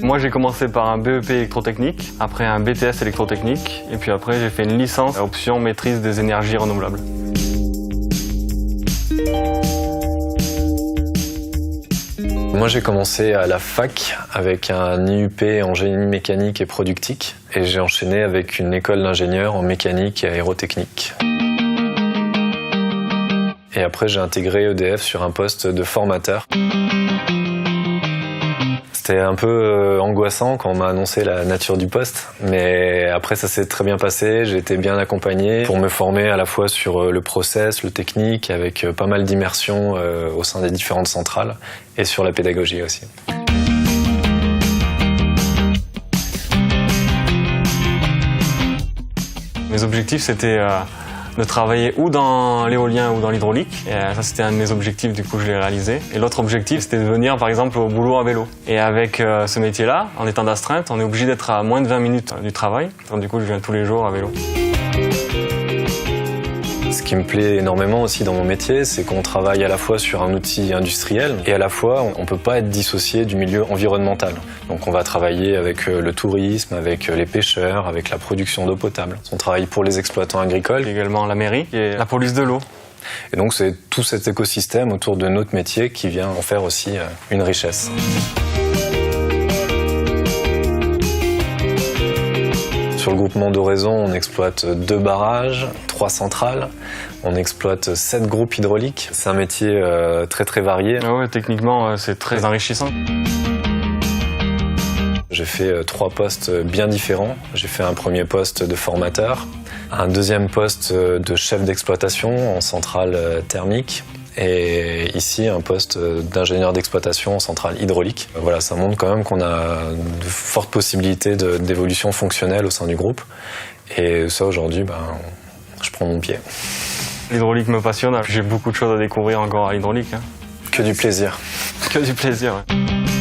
Moi, j'ai commencé par un BEP électrotechnique, après un BTS électrotechnique, et puis après, j'ai fait une licence option maîtrise des énergies renouvelables. Moi, j'ai commencé à la fac avec un IUP en génie mécanique et productique, et j'ai enchaîné avec une école d'ingénieur en mécanique et aérotechnique. Et après, j'ai intégré EDF sur un poste de formateur. C'était un peu angoissant quand on m'a annoncé la nature du poste, mais après ça s'est très bien passé, j'ai été bien accompagné pour me former à la fois sur le process, le technique, avec pas mal d'immersion au sein des différentes centrales, et sur la pédagogie aussi. Mes objectifs, c'était de travailler ou dans l'éolien ou dans l'hydraulique. Et ça, c'était un de mes objectifs, du coup, je l'ai réalisé. Et l'autre objectif, c'était de venir, par exemple, au boulot à vélo. Et avec ce métier-là, en étant d'astreinte, on est obligé d'être à moins de 20 minutes du travail. Donc, du coup, je viens tous les jours à vélo. Ce qui me plaît énormément aussi dans mon métier, c'est qu'on travaille à la fois sur un outil industriel et à la fois on ne peut pas être dissocié du milieu environnemental. Donc on va travailler avec le tourisme, avec les pêcheurs, avec la production d'eau potable. On travaille pour les exploitants agricoles. Également la mairie et la police de l'eau. Et donc c'est tout cet écosystème autour de notre métier qui vient en faire aussi une richesse. Sur le groupement d'Oraison, on exploite 2 barrages, 3 centrales, on exploite 7 groupes hydrauliques. C'est un métier très varié. Ah ouais, techniquement, c'est très enrichissant. J'ai fait 3 postes bien différents. J'ai fait un premier poste de formateur, un deuxième poste de chef d'exploitation en centrale thermique, et ici un poste d'ingénieur d'exploitation en centrale hydraulique. Voilà, ça montre quand même qu'on a de fortes possibilités d'évolution fonctionnelle au sein du groupe. Et ça, aujourd'hui, je prends mon pied. L'hydraulique me passionne, j'ai beaucoup de choses à découvrir encore à l'hydraulique. Que du plaisir. Que du plaisir, ouais.